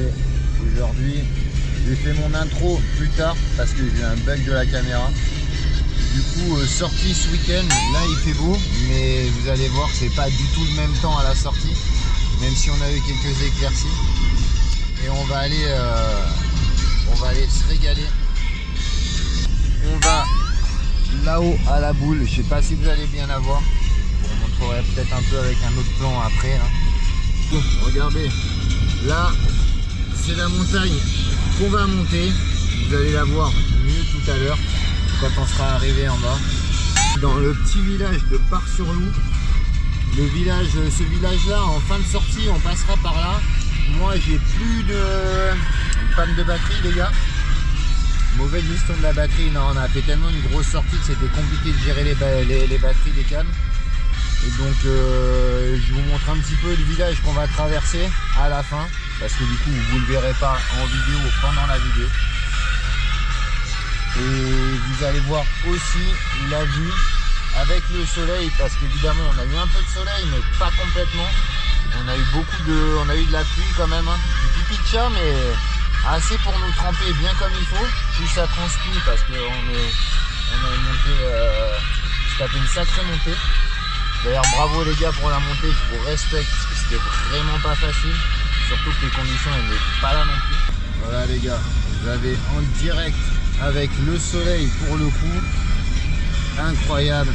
Et aujourd'hui, j'ai fait mon intro plus tard parce que j'ai un bug de la caméra. Du coup, sortie ce week-end, là il fait beau, mais vous allez voir, c'est pas du tout le même temps à la sortie, même si on a eu quelques éclaircies. Et on va aller se régaler. On va là-haut à la boule, je sais pas si vous allez bien la voir. Je vous montrerai peut-être un peu avec un autre plan après. Hein. Regardez, là c'est la montagne qu'on va monter. Vous allez la voir mieux tout à l'heure quand on sera arrivé en bas. Dans le petit village de Bar-sur-Loup, ce village là, en fin de sortie, on passera par là. Moi j'ai plus de panne de batterie les gars. Mauvaise gestion de la batterie, non, on a fait tellement une grosse sortie que c'était compliqué de gérer les batteries des câbles. Et donc je vous montre un petit peu le village qu'on va traverser à la fin, parce que du coup vous ne le verrez pas en vidéo pendant la vidéo. Et vous allez voir aussi la vue avec le soleil, parce qu'évidemment on a eu un peu de soleil mais pas complètement. On a eu de la pluie quand même, hein. Du pipi de chat, mais assez pour nous tremper bien comme il faut. Tout ça transpire parce qu'on a monté, c'est tapé une sacrée montée. D'ailleurs bravo les gars pour la montée, je vous respecte parce que c'était vraiment pas facile. Surtout que les conditions elles n'étaient pas là non plus. Voilà les gars, vous avez en direct avec le soleil pour le coup. Incroyable.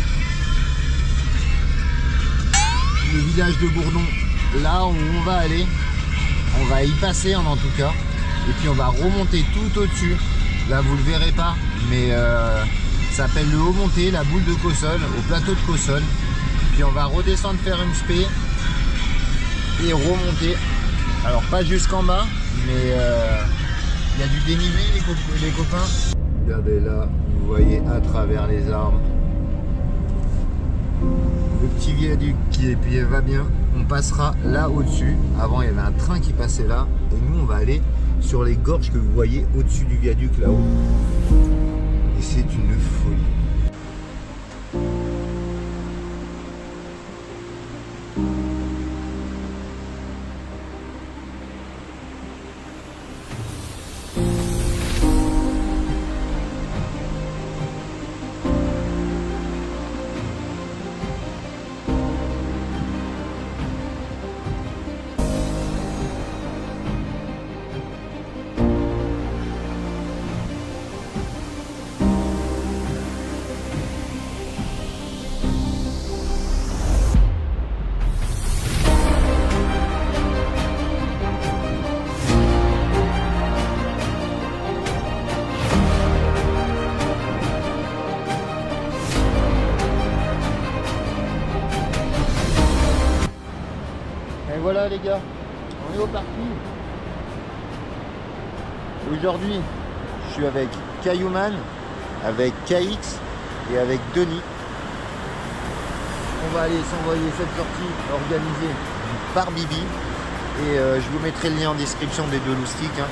Le village de Bourdon, là où on va aller, on va y passer en tout cas. Et puis on va remonter tout au-dessus. Là vous le verrez pas, mais ça s'appelle le Haut-Monté, la boule de Cossol, au plateau de Cossol. Puis on va redescendre faire une spé et remonter. Alors pas jusqu'en bas, mais il y a du dénivelé les copains. Regardez là, vous voyez à travers les arbres le petit viaduc qui puis va bien. On passera là au-dessus. Avant il y avait un train qui passait là et nous on va aller sur les gorges que vous voyez au-dessus du viaduc là-haut. Et c'est une folie. Et voilà les gars, on est au parking. Aujourd'hui, je suis avec Caillouman, avec KX et avec Denis. On va aller s'envoyer cette sortie organisée par Bibi. Et je vous mettrai le lien en description des deux loustiques. Hein.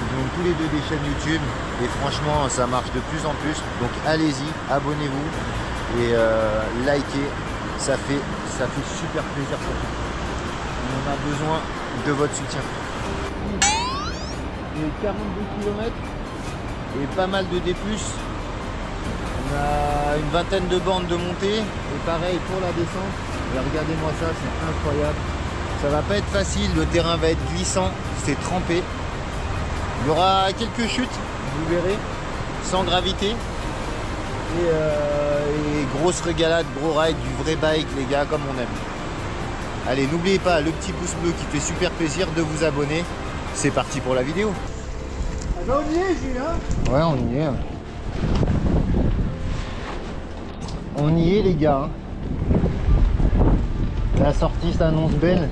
Ils ont tous les deux des chaînes YouTube. Et franchement, ça marche de plus en plus. Donc allez-y, abonnez-vous et likez. Ça fait super plaisir pour vous. On a besoin de votre soutien. Il est 42 km et pas mal de D+. On a une vingtaine de bandes de montée et pareil pour la descente. Et regardez-moi ça, c'est incroyable. Ça va pas être facile, le terrain va être glissant, c'est trempé. Il y aura quelques chutes, vous verrez, sans gravité. Et grosse régalade, gros ride, du vrai bike les gars, comme on aime. Allez, n'oubliez pas le petit pouce bleu qui fait super plaisir de vous abonner. C'est parti pour la vidéo. Ah bah on y est, Jules, hein? Ouais, on y est. On y est les gars. La sortie s'annonce belle.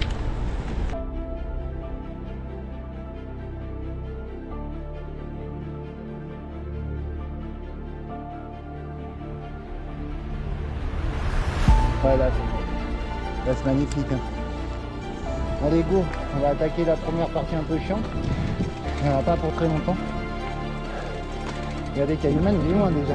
Ouais, là c'est magnifique. Hein. Allez go, on va attaquer la première partie un peu chiante. Il n'y en a pas pour très longtemps. Regardez Caillouman, il est loin déjà.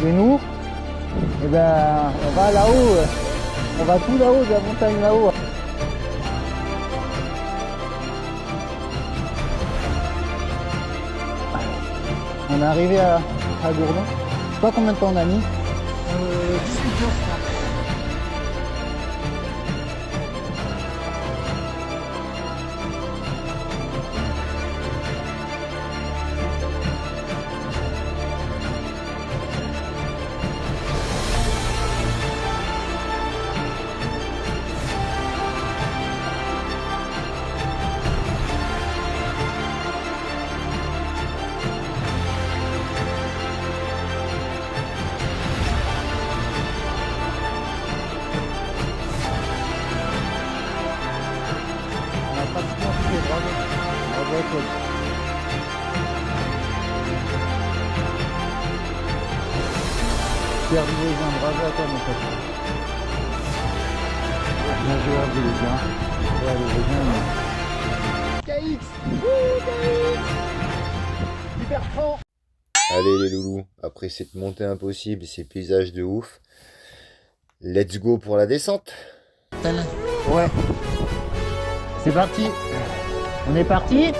Et nous, eh ben, on va là-haut, on va tout là-haut de la montagne là-haut. On est arrivé à Gourdon. Je sais pas combien de temps on a mis. 18 heures, je crois. Pratiquement tous les bravo. Bravo à toi. Pierre Duvégien, bravo à toi mon pote. Bien joué à Duvégien. Ouais, Duvégien. KX. KX. Super franc. Allez les loulous, après cette montée impossible et ces paysages de ouf, let's go pour la descente. Ouais. C'est parti. On est parti.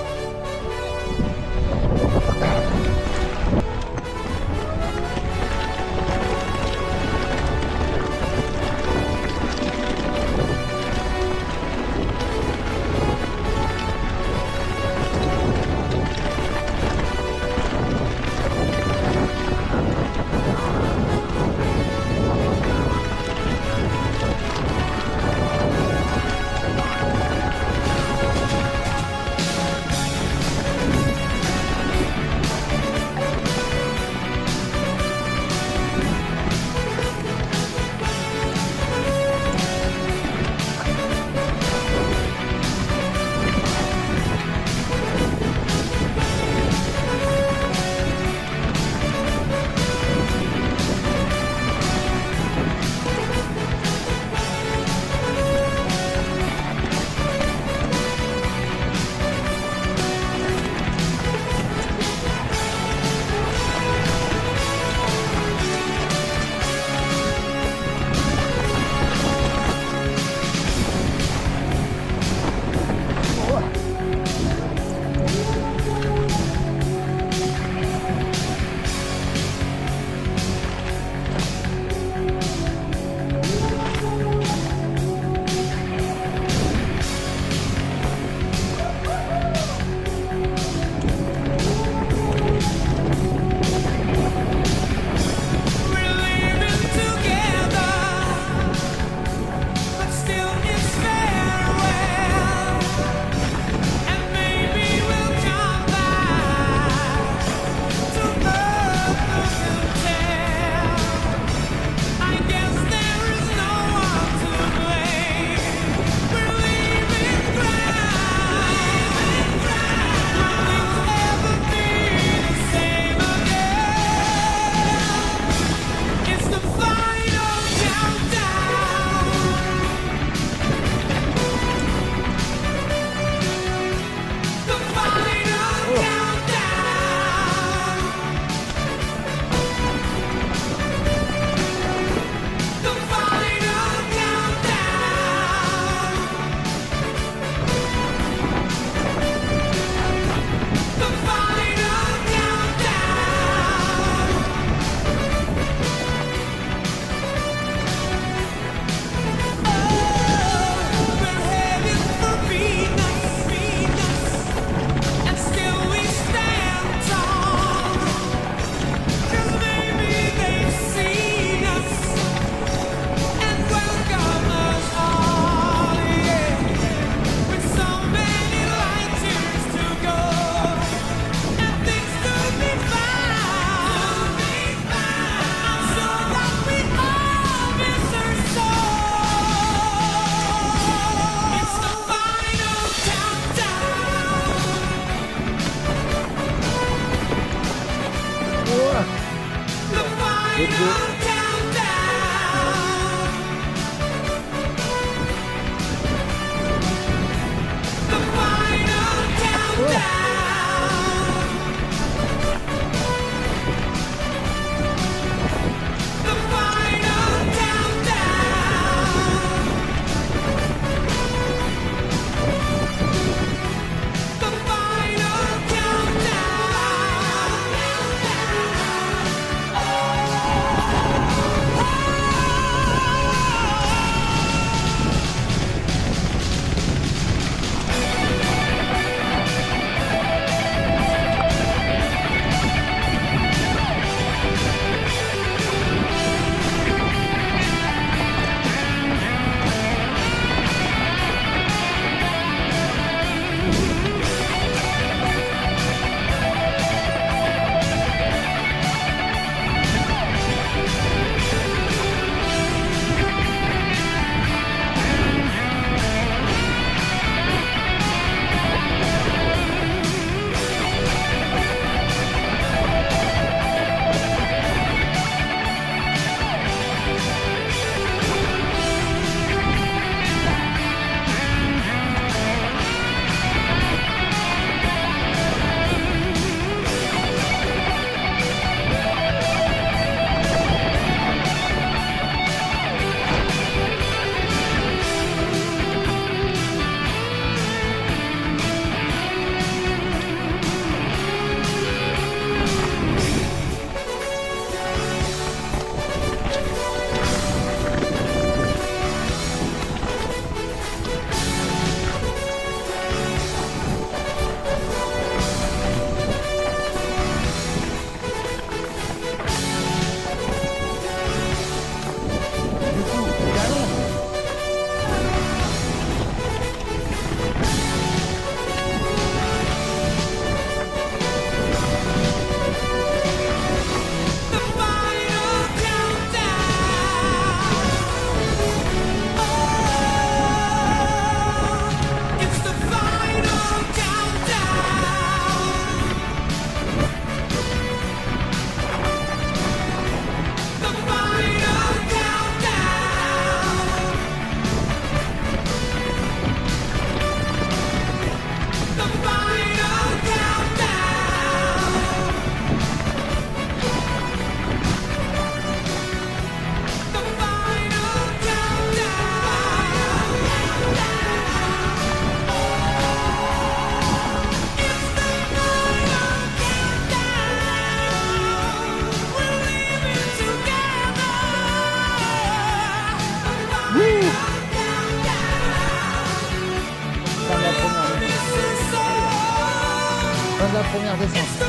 Fin de la première descente.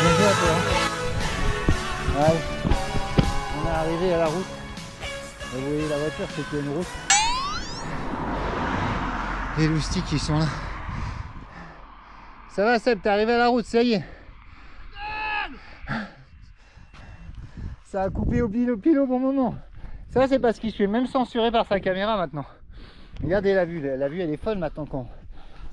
Bien joué à toi. Ouais. On est arrivé à la route. Et vous voyez la voiture, c'est qu'il y a une route. Les loustiques qui sont là. Ça va Seb, t'es arrivé à la route, ça y est. Ça a coupé au pile au bon moment. Ça c'est parce qu'il se fait même censurer par sa caméra maintenant. Regardez la vue elle est folle maintenant quand